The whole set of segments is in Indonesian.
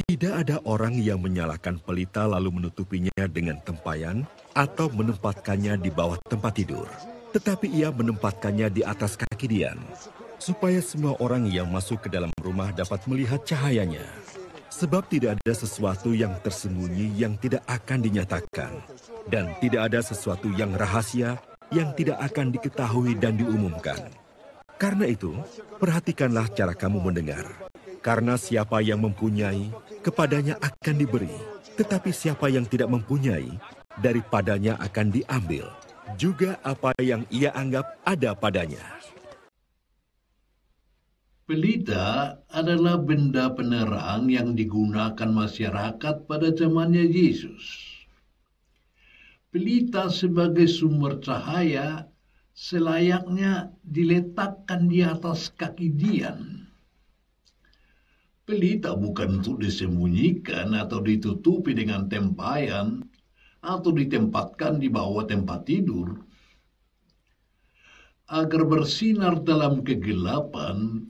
Tidak ada orang yang menyalakan pelita lalu menutupinya dengan tempayan atau menempatkannya di bawah tempat tidur. Tetapi ia menempatkannya di atas kaki Dian, supaya semua orang yang masuk ke dalam rumah dapat melihat cahayanya. Sebab tidak ada sesuatu yang tersembunyi yang tidak akan dinyatakan, dan tidak ada sesuatu yang rahasia yang tidak akan diketahui dan diumumkan. Karena itu, perhatikanlah cara kamu mendengar. Karena siapa yang mempunyai, kepadanya akan diberi. Tetapi siapa yang tidak mempunyai, daripadanya akan diambil. Juga apa yang ia anggap ada padanya. Pelita adalah benda penerang yang digunakan masyarakat pada zamannya Yesus. Pelita sebagai sumber cahaya selayaknya diletakkan di atas kaki Dian. Pelita bukan untuk disembunyikan atau ditutupi dengan tempayan atau ditempatkan di bawah tempat tidur. Agar bersinar dalam kegelapan,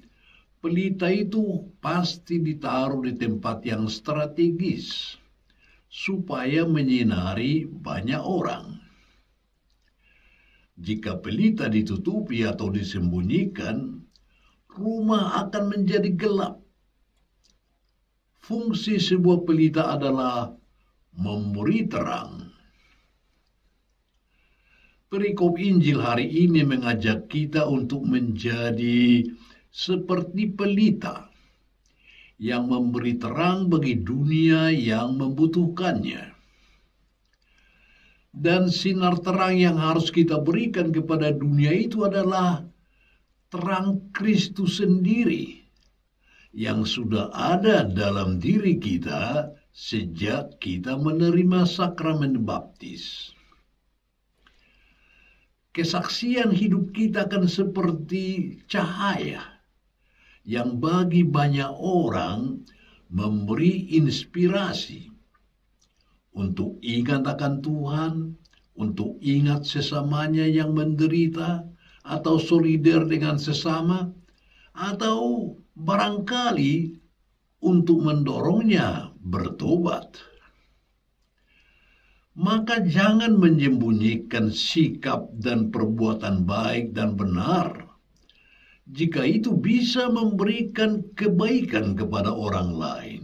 pelita itu pasti ditaruh di tempat yang strategis supaya menyinari banyak orang. Jika pelita ditutupi atau disembunyikan, rumah akan menjadi gelap. Fungsi sebuah pelita adalah memberi terang. Perikop Injil hari ini mengajak kita untuk menjadi seperti pelita yang memberi terang bagi dunia yang membutuhkannya. Dan sinar terang yang harus kita berikan kepada dunia itu adalah terang Kristus sendiri yang sudah ada dalam diri kita sejak kita menerima sakramen baptis. Kesaksian hidup kita akan seperti cahaya yang bagi banyak orang memberi inspirasi untuk ingat akan Tuhan, untuk ingat sesamanya yang menderita, atau solider dengan sesama, atau barangkali untuk mendorongnya bertobat. Maka jangan menyembunyikan sikap dan perbuatan baik dan benar, jika itu bisa memberikan kebaikan kepada orang lain.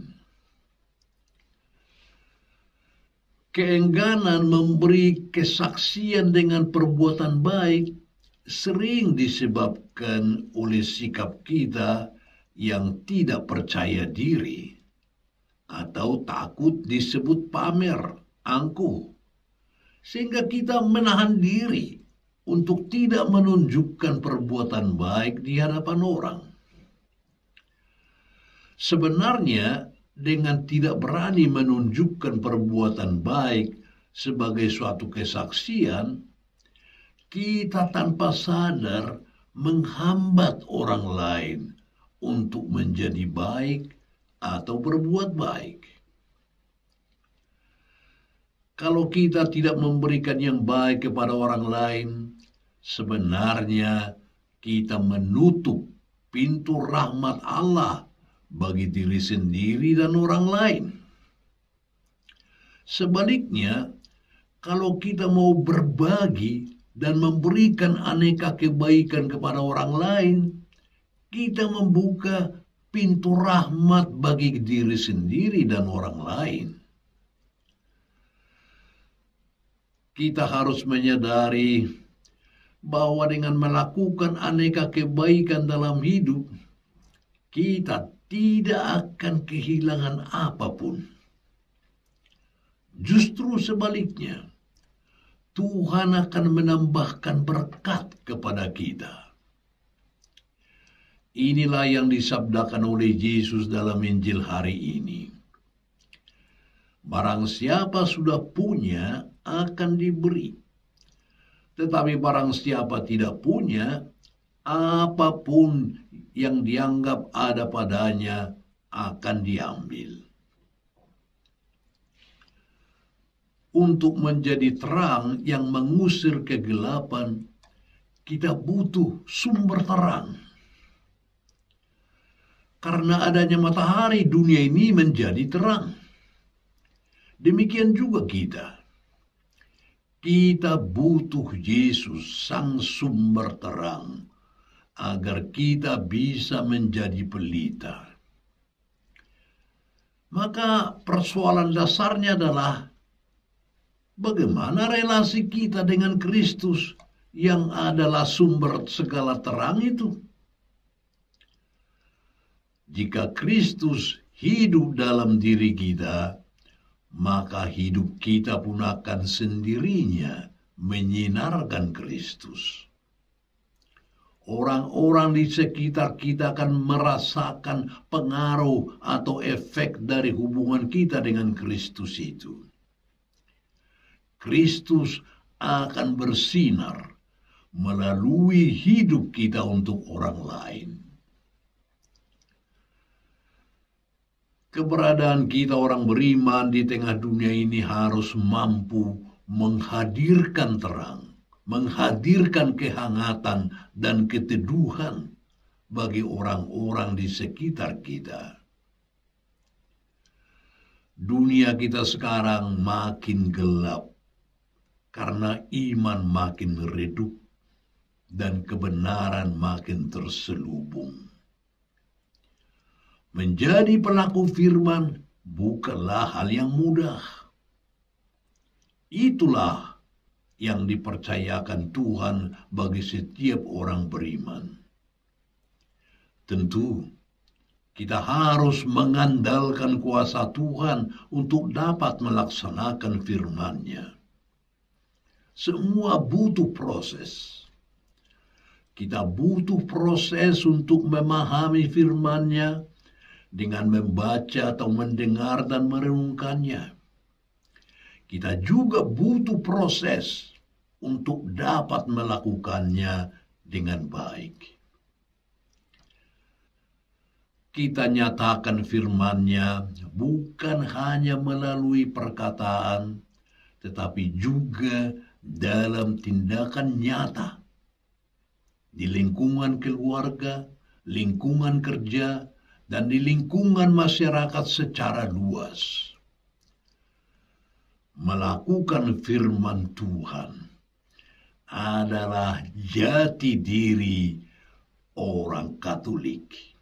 Keengganan memberi kesaksian dengan perbuatan baik sering disebabkan oleh sikap kita yang tidak percaya diri atau takut disebut pamer, angkuh, sehingga kita menahan diri untuk tidak menunjukkan perbuatan baik di hadapan orang. Sebenarnya, dengan tidak berani menunjukkan perbuatan baik sebagai suatu kesaksian, kita tanpa sadar menghambat orang lain untuk menjadi baik atau berbuat baik. Kalau kita tidak memberikan yang baik kepada orang lain, sebenarnya kita menutup pintu rahmat Allah bagi diri sendiri dan orang lain. Sebaliknya, kalau kita mau berbagi dan memberikan aneka kebaikan kepada orang lain, kita membuka pintu rahmat bagi diri sendiri dan orang lain. Kita harus menyadari bahwa dengan melakukan aneka kebaikan dalam hidup, kita tidak akan kehilangan apapun. Justru sebaliknya, Tuhan akan menambahkan berkat kepada kita. Inilah yang disabdakan oleh Yesus dalam Injil hari ini. Barang siapa sudah punya, akan diberi. Tetapi barang siapa tidak punya, apapun yang dianggap ada padanya akan diambil. Untuk menjadi terang yang mengusir kegelapan, kita butuh sumber terang. Karena adanya matahari, dunia ini menjadi terang. Demikian juga kita. Kita butuh Yesus, sang sumber terang, agar kita bisa menjadi pelita. Maka persoalan dasarnya adalah bagaimana relasi kita dengan Kristus yang adalah sumber segala terang itu. Jika Kristus hidup dalam diri kita, maka hidup kita pun akan sendirinya menyinarkan Kristus. Orang-orang di sekitar kita akan merasakan pengaruh atau efek dari hubungan kita dengan Kristus itu. Kristus akan bersinar melalui hidup kita untuk orang lain. Keberadaan kita orang beriman di tengah dunia ini harus mampu menghadirkan terang, menghadirkan kehangatan dan keteduhan bagi orang-orang di sekitar kita. Dunia kita sekarang makin gelap karena iman makin redup dan kebenaran makin terselubung. Menjadi pelaku firman bukanlah hal yang mudah. Itulah yang dipercayakan Tuhan bagi setiap orang beriman. Tentu, kita harus mengandalkan kuasa Tuhan untuk dapat melaksanakan firman-Nya. Semua butuh proses. Kita butuh proses untuk memahami firman-Nya, dengan membaca atau mendengar dan merenungkannya. Kita juga butuh proses untuk dapat melakukannya dengan baik. Kita nyatakan firman-Nya bukan hanya melalui perkataan, tetapi juga dalam tindakan nyata di lingkungan keluarga, lingkungan kerja, dan di lingkungan masyarakat secara luas. Melakukan firman Tuhan adalah jati diri orang Katolik.